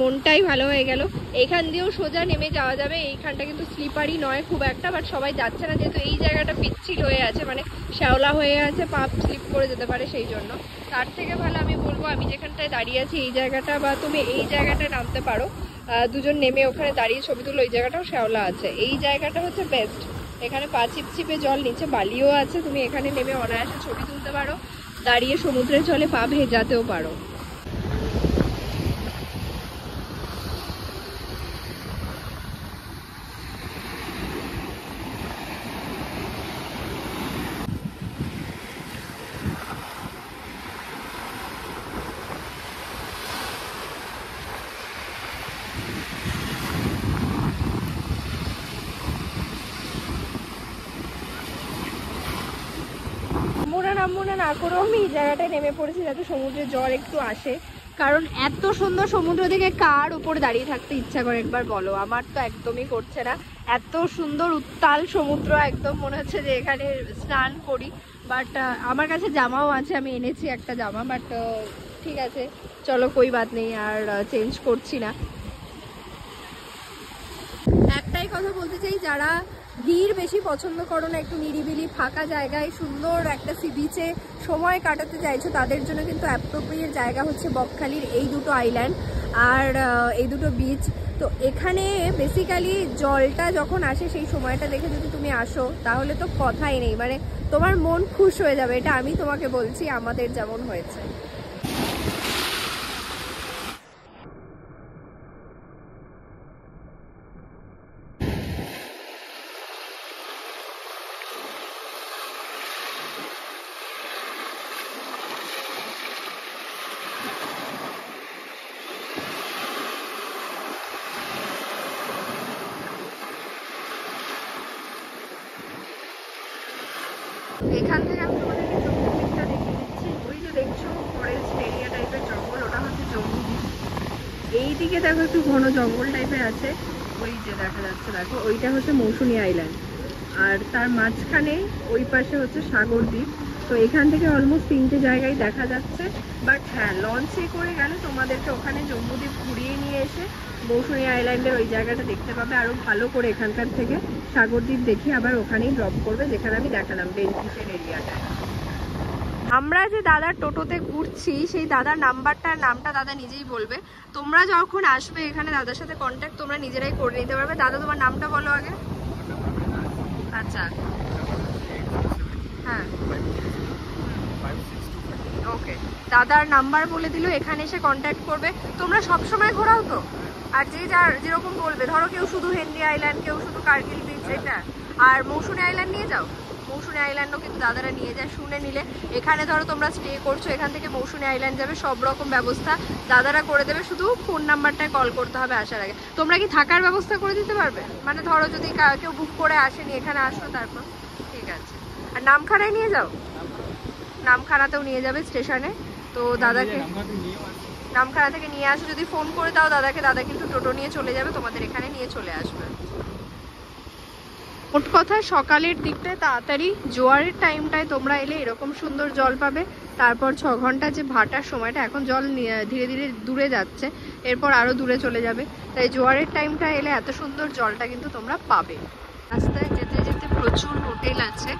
মনটাই ভালো হয়ে গেল। এইখান দিয়েও সোজা নেমে যাওয়া যাবে, এইখানটা কিন্তু স্লিপারি নয় খুব একটা, বাট সবাই যাচ্ছে না যেহেতু এই জায়গাটা পিচ্ছিল হয়ে আছে, মানে শ্যাওলা হয়ে আছে, পা স্লিপ করে যেতে পারে, সেই জন্য তার থেকে ভালো আমি বলবো আমি যেখানটায় দাঁড়িয়ে আছি এই জায়গাটা, বা তুমি এই জায়গাটায় নামতে পারো, দুজন নেমে ওখানে দাঁড়িয়ে ছবি তুলো, ওই জায়গাটাও শ্যাওলা আছে, এই জায়গাটা হচ্ছে বেস্ট। এখানে পা চিপচিপে জল, নিচে বালিও আছে, তুমি এখানে নেমে অনায়াসে ছবি তুলতে পারো, দাঁড়িয়ে সমুদ্রের জলে পা ভেজাতেও পারো। নামবো না না করেও আমি এই জায়গাটায় নেমে পড়েছি যাতে সমুদ্রের জল একটু আসে, কারণ এত সুন্দর সমুদ্র দেখে কার উপরে দাঁড়িয়ে থাকতে ইচ্ছা করে একবার বলো? আমার তো একদমই করছে না। এত সুন্দর উত্তাল সমুদ্র, একদম মনে হচ্ছে যে এখানে স্নান করি। বাট আমার কাছে জামাও আছে, আমি এনেছি একটা জামা, বাট ঠিক আছে চলো কই বাত নেই, আর চেঞ্জ করছি না। একটাই কথা বলতে চাই, যারা ভিড় বেশি পছন্দ করো না, একটু নিরিবিলি ফাঁকা জায়গায় সুন্দর একটা সি বিচে সময় কাটাতে চাইছো, তাদের জন্য কিন্তু অ্যাপ্রোপ্রিয়েট জায়গা হচ্ছে বকখালির এই দুটো আইল্যান্ড আর এই দুটো বিচ। তো এখানে বেসিক্যালি জলটা যখন আসে সেই সময়টা দেখে যদি তুমি আসো তাহলে তো কথাই নেই, মানে তোমার মন খুশ হয়ে যাবে, এটা আমি তোমাকে বলছি, আমাদের যেমন হয়েছে। এখান থেকে আমি তোমাদেরকে জম্মুদ্বীপটা দেখিয়ে দিচ্ছি। ওই যে দেখছো ফরেস্ট এরিয়া টাইপের জঙ্গল, ওটা হচ্ছে জম্মুদ্বীপ। এইদিকে দেখো একটু ঘন জঙ্গল টাইপের আছে, ওই যে দেখা যাচ্ছে, দেখো ওইটা হচ্ছে মৌসুমী আইল্যান্ড, আর তার মাঝখানে ওই পাশে হচ্ছে সাগরদ্বীপ। তো এখান থেকে অলমোস্ট 3টে জায়গায় দেখা যাচ্ছে, বাট হ্যাঁ লঞ্চে করে গেলে তোমাদেরকে ওখানে জম্মুদ্বীপ ঘুরিয়ে নিয়ে এসে মৌসুমী আইল্যান্ডের ওই জায়গাটা দেখতে পাবে আরও ভালো করে। এখানকার থেকে সাগরদ্বীপ দেখি আবার ওখানেই ড্রপ করবে যেখানে আমি দেখালাম বেঞ্চিসের এরিয়াটা। আমরা যে দাদার টোটোতে ঘুরছি সেই দাদার নামটা দাদা নিজেই বলবে। তোমরা যখন আসবে এখানে দাদার সাথে কন্ট্যাক্ট তোমরা নিজেরাই করে নিতে পারবে। দাদা তোমার নামটা বলো আগে। আচ্ছা হ্যাঁ ওকে, দাদার নাম্বার বলে দিল, এখানে এসে কন্ট্যাক্ট করবে। তোমরা সবসময় ঘোরাও তো, আর যে যার যেরকম বলবে, ধরো কেউ শুধু হেনরি আইল্যান্ড, কেউ শুধু কার্গিল বিচ, এটা আর মৌসুমী আইল্যান্ড নিয়ে যাও, মৌসুমী আইল্যান্ডও কিন্তু দাদারা নিয়ে যায়। শুনে নিলে এখানে ধরো তোমরা স্টে করছো, এখান থেকে মৌসুমী আইল্যান্ড যাবে, সব রকম ব্যবস্থা দাদারা করে দেবে, শুধু ফোন নাম্বারটায় কল করতে হবে আসার আগে। তোমরা কি থাকার ব্যবস্থা করে দিতে পারবে? মানে ধরো যদি কেউ বুক করে আসেনি, এখানে আসলো তারপর, ঠিক আছে। আর নামখানায় নিয়ে যাও, নামখানাতেও নিয়ে যাবে স্টেশনে। তো দাদাকে নামখানা থেকে নিয়ে আসো, যদি ফোন করে দাও দাদাকে, দাদা কিন্তু টোটো নিয়ে চলে যাবে, তোমাদের এখানে নিয়ে চলে আসবে। মোট কথা সকালের দিকটায় তাড়াতাড়ি জোয়ারের টাইমটায় তোমরা এলে এরকম সুন্দর জল পাবে। তারপর 6 ঘন্টা যে ভাটার সময়টা, এখন জল ধীরে ধীরে দূরে যাচ্ছে, এরপর আরও দূরে চলে যাবে, তাই জোয়ারের টাইমটা এলে এত সুন্দর জলটা কিন্তু তোমরা পাবে। রাস্তায় যেতে যেতে প্রচুর হোটেল আছে,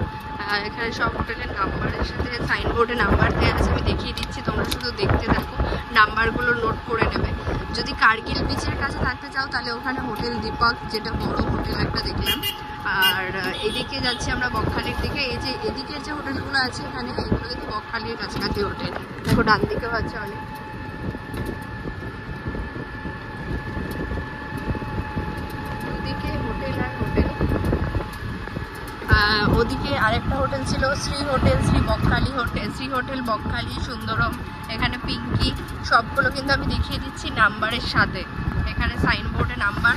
এখানে সব হোটেলের নাম্বারের সাথে সাইনবোর্ডে নাম্বার দেওয়া আছে, আমি দেখিয়ে দিচ্ছি, তোমরা শুধু দেখতে থাকো, নাম্বারগুলো নোট করে নেবে। যদি কার্গিল বিচের কাছে থাকতে চাও তাহলে ওখানে হোটেল দীপক, যেটা বড় হোটেল একটা দেখলাম। আর এদিকে যাচ্ছি আমরা বকখালির দিকে, এই যে এদিকে যে হোটেলগুলো আছে এখানে, এগুলো কিন্তু বকখালির কাছাকাছি হোটেল। দেখো ডান দিকেও আছে অনেক। দুদিকে হোটেল আর হোটেল, ওদিকে আরেকটা হোটেল ছিল Shri hotel, Shri Bakkhali hotel, Shri hotel Bakkhali, Sundaram, এখানে পিঙ্কি, সবগুলো কিন্তু আমি দেখিয়ে দিচ্ছি নাম্বারের সাথে। এখানে সাইনবোর্ডে নাম্বার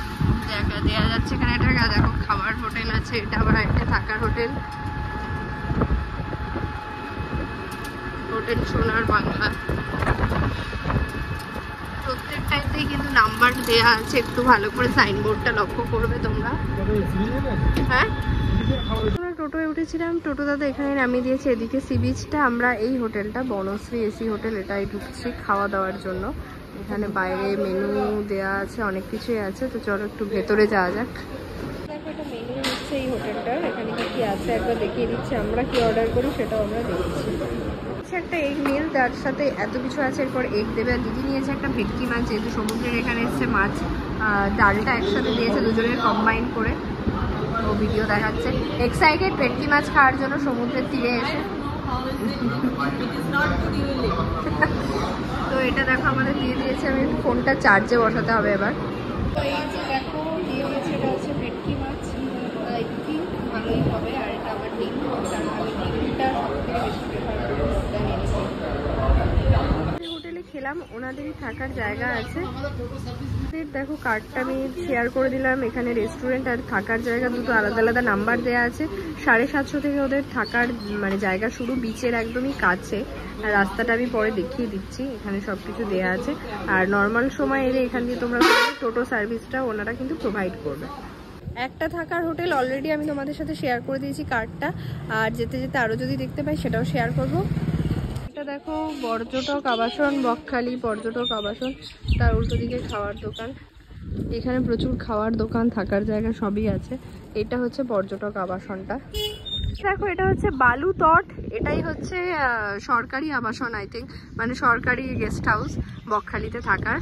দেওয়া যাচ্ছে। এখানে একটা দেখো খাবার হোটেল আছে, এটা আবার একটা থাকার হোটেল, হোটেল সোনার বাংলা। প্রত্যেকটাতেই কিন্তু নাম্বার দেওয়া আছে, একটু ভালো করে সাইনবোর্ডটা লক্ষ্য করবে তোমরা। হ্যাঁ, আমরা টোটোয় উঠেছিলাম, টোটো দাদা এখানে নামিয়ে দিয়েছে। এদিকে সি বিচটা, আমরা এই হোটেলটা বনশ্রী এসি হোটেল, এটাই ঢুকছি খাওয়া দাওয়ার জন্য। এখানে বাইরে মেনু দেওয়া আছে, অনেক কিছুই আছে। তো চলো একটু ভেতরে যাওয়া যাক। দেখো এটা মেনু হচ্ছে এই হোটেলটার, এখানে কি কি আছে একবার দেখিয়ে দিচ্ছি। আমরা কি অর্ডার করি সেটাও আমরা দেখছি। একটা এগ মিল, তার সাথে এত কিছু আছে। এরপর এগ দেবে। আর দিদি নিয়েছে একটা ভেটকি মাছ, যেহেতু সমুদ্রের এখানে এসছে মাছ, ডালটা একসাথে দিয়েছে দুজনের কম্বাইন করে। ও ভিডিও দেখাচ্ছে, এক্সাইটেড ভেটকি মাছ খাওয়ার জন্য সমুদ্রের তীরে এসে। তো এটা দেখো আমাদের দিয়ে দিয়েছে, আমি ফোনটা চার্জে বসাতে হবে এবার। তো এই যে দেখো দিয়ে দিয়েছে, এটা হচ্ছে ভেটকি মাছ, আই থিঙ্ক ভালোই হবে। আর এটা আমার ডিম, কারণ আমি ডিমটা সব থেকে বেশি প্রেফার করি হোটেলে খেলাম। ওনাদেরই থাকার জায়গা আছে। দেখো কার্ডটা আমি শেয়ার করে দিলাম। এখানে রেস্টুরেন্ট আর থাকার জায়গা দুটো আলাদা আলাদা নাম্বার দেওয়া আছে। 750 থেকে ওদের থাকার মানে জায়গা শুরু, বিচের একদমই কাছে। আর রাস্তাটা আমি পরে দেখিয়ে দিচ্ছি, এখানে সব কিছু দেওয়া আছে। আর নর্মাল সময় এলে এখান দিয়ে তোমরা টোটো সার্ভিসটা ওনারা কিন্তু প্রোভাইড করবে। একটা থাকার হোটেল অলরেডি আমি তোমাদের সাথে শেয়ার করে দিয়েছি কার্ডটা, আর যেতে যেতে আরও যদি দেখতে পাই সেটাও শেয়ার করব। এটা দেখো পর্যটক আবাসন বকখালি পর্যটক আবাসন, তার উল্টো দিকে খাওয়ার দোকান। এখানে প্রচুর খাওয়ার দোকান, থাকার জায়গা সবই আছে। এটা হচ্ছে পর্যটক আবাসনটা। দেখো এটা হচ্ছে বালু তট, এটাই হচ্ছে সরকারি আবাসন আই থিঙ্ক, মানে সরকারি গেস্ট হাউস বকখালিতে থাকার।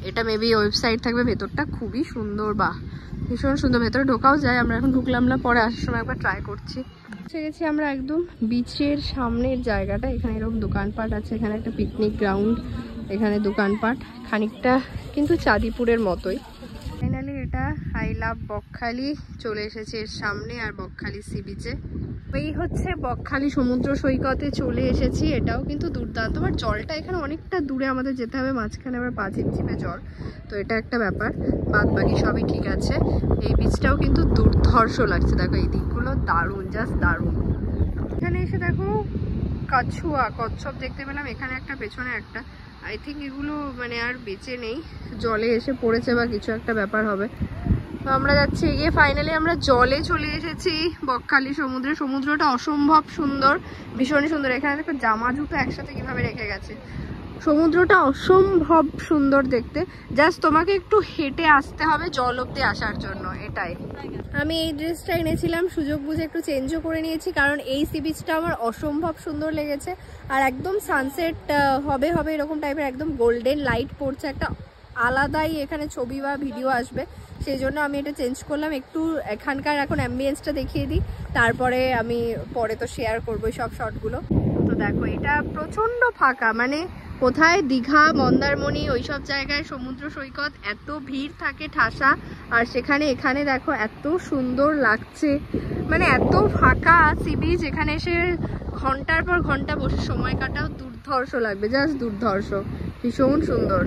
এটা মেবি ওয়েবসাইট থাকবে। ভেতরটা খুবই সুন্দর, বাহ ভীষণ সুন্দর। ভেতরে ঢোকাও যায়, আমরা এখন ঢুকলাম না, পরে আসার সময় একবার ট্রাই করছি। পৌঁছে গেছি আমরা একদম বিচের সামনের জায়গাটা। এখানে এরকম দোকানপাট আছে, এখানে একটা পিকনিক গ্রাউন্ড, এখানে দোকানপাট খানিকটা কিন্তু চাঁদিপুরের মতোই। ফাইনালি এটা আই লাভ বকখালি চলে এসেছে এর সামনে, আর বকখালি সি বিচে। এই হচ্ছে বকখালি সমুদ্র সৈকতে চলে এসেছি। এটাও কিন্তু দুর্দান্ত, আর জলটা এখানে অনেকটা দূরে আমাদের যেতে হবে, মাঝখানে আবার 5 ইঞ্চিপে জল। তো এটা একটা ব্যাপার, বাদ বাকি সবই ঠিক আছে। এই বিচটাও কিন্তু দুর্ধর্ষ লাগছে। দেখো এই দিকগুলো দারুণ, জাস্ট দারুণ। এখানে এসে দেখো কাছুয়া কচ্ছপ দেখতে পেলাম, এখানে একটা পেছনে একটা। আই থিঙ্ক এগুলো মানে আর বেঁচে নেই, জলে এসে পড়েছে বা কিছু একটা ব্যাপার হবে। তো আমরা যাচ্ছি এগিয়ে। ফাইনালি আমরা জলে চলে এসেছি বকখালি সমুদ্রে। সমুদ্রটা অসম্ভব সুন্দর, ভীষণই সুন্দর। এখানে দেখো জামা জুতো একসাথে কিভাবে রেখে গেছে। সমুদ্রটা অসম্ভব সুন্দর দেখতে, জাস্ট তোমাকে একটু হেঁটে আসতে হবে জল অব্দি আসার জন্য, এটাই। আমি এই ড্রেসটা এনেছিলাম, সুযোগ বুঝে একটু চেঞ্জও করে নিয়েছি, কারণ এই সি বিচটা আমার অসম্ভব সুন্দর লেগেছে। আর একদম সানসেট হবে এরকম টাইপের, একদম গোল্ডেন লাইট পড়ছে, একটা আলাদাই এখানে ছবি বা ভিডিও আসবে। সেই জন্য আমি এটা চেঞ্জ করলাম। একটু এখানকার এখন অ্যাম্বিয়েন্সটা দেখিয়ে দিই, তারপরে আমি পরে তো শেয়ার করবো সব শটগুলো। তো দেখো এটা প্রচণ্ড ফাঁকা, মানে কোথায় দীঘা মন্দারমণি ওইসব জায়গায় সমুদ্র সৈকত এত ভিড় থাকে ঠাসা, আর সেখানে এখানে দেখো এত সুন্দর লাগছে, মানে এত ফাঁকা সি বিচ। এখানে এসে ঘন্টার পর ঘন্টা বসে সময় কাটাও দুর্ধর্ষ লাগবে, জাস্ট দুর্ধর্ষ, ভীষণ সুন্দর।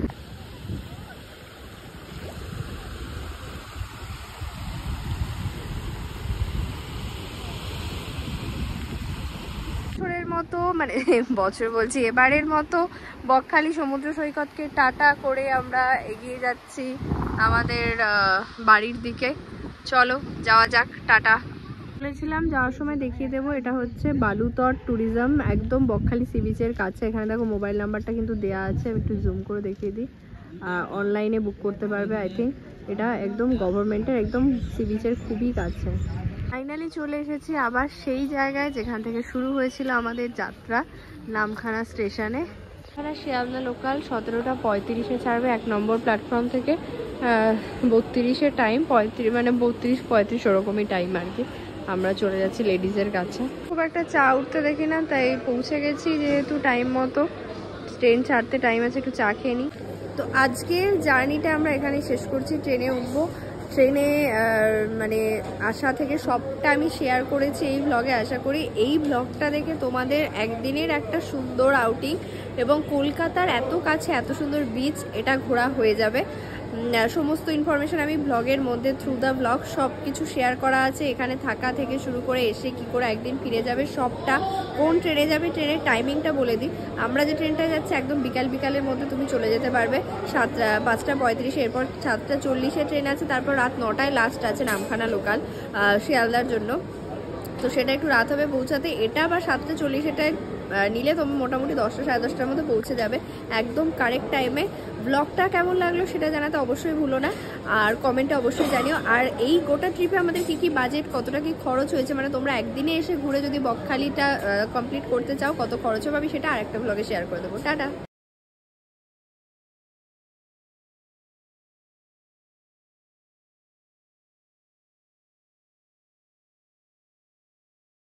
মতো মানে বছর বলছি এবারের মতো বকখালি সমুদ্র সৈকতকে টাটা করে আমরা এগিয়ে যাচ্ছি আমাদের বাড়ির দিকে। চলো যাওয়া যাক, টাটা। বলেছিলাম যাওয়ার সময় দেখিয়ে দেবো, এটা হচ্ছে বালুতট ট্যুরিজম, একদম বকখালি সি বিচের কাছে। এখানে দেখো মোবাইল নাম্বারটা কিন্তু দেওয়া আছে, আমি একটু জুম করে দেখিয়ে দিই। অনলাইনে বুক করতে পারবে আই থিঙ্ক। এটা একদম গভর্নমেন্টের একদম সি বিচের খুবই কাছে। ফাইনালি চলে এসেছি আবার সেই জায়গায় যেখান থেকে শুরু হয়েছিল আমাদের যাত্রা, নামখানা স্টেশনে। এখানে শিয়ালদা লোকাল 17টা 35-এ ছাড়বে 1 নম্বর প্ল্যাটফর্ম থেকে। 32-এ টাইম, 35 মানে 32-35 ওরকমই টাইম আর কি। আমরা চলে যাচ্ছি লেডিজের কাছে। খুব একটা চা উঠতে দেখি না, তাই পৌঁছে গেছি যেহেতু টাইম মতো। ট্রেন ছাড়তে টাইম আছে, একটু চা খেয়ে নিই। তো আজকের জার্নিটা আমরা এখানেই শেষ করছি। ট্রেনে উঠবো, ট্রেনে মানে আসা থেকে সবটা আমি শেয়ার করেছি এই ব্লগে। আশা করি এই ব্লগটা দেখে তোমাদের একদিনের একটা সুন্দর আউটিং এবং কলকাতার এত কাছে এত সুন্দর বিচ এটা ঘোরা হয়ে যাবে। সমস্ত ইনফরমেশন আমি ব্লগের মধ্যে থ্রু দ্য ব্লগ সব কিছু শেয়ার করা আছে। এখানে থাকা থেকে শুরু করে এসে কি করে একদিন ফিরে যাবে সবটা, কোন ট্রেনে যাবে, ট্রেনের টাইমিংটা বলে দিই। আমরা যে ট্রেনটায় যাচ্ছি একদম বিকালের মধ্যে তুমি চলে যেতে পারবে 5:35, এরপর 7:40 ট্রেন আছে, তারপর রাত 9টায় লাস্ট আছে নামখানা লোকাল শিয়ালদার জন্য। তো সেটা একটু রাত হবে পৌঁছাতে। এটা আবার 7:40 নিলে তুমি মোটামুটি 10টা সাড়ে 10টার মধ্যে পৌঁছে যাবে একদম কারেক্ট টাইমে। ব্লগটা কেমন লাগলো সেটা জানাতে অবশ্যই ভুলো না, আর কমেন্টে অবশ্যই জানিও। আর এই গোটা ট্রিপে আমাদের কি বাজেট, কতটা কি খরচ হয়েছে, মানে তোমরা একদিনে এসে ঘুরে যদি বকখালিটা কমপ্লিট করতে চাও কত খরচ হবে, আমি সেটা আরেকটা ব্লগে শেয়ার করে দেবো। টাটা।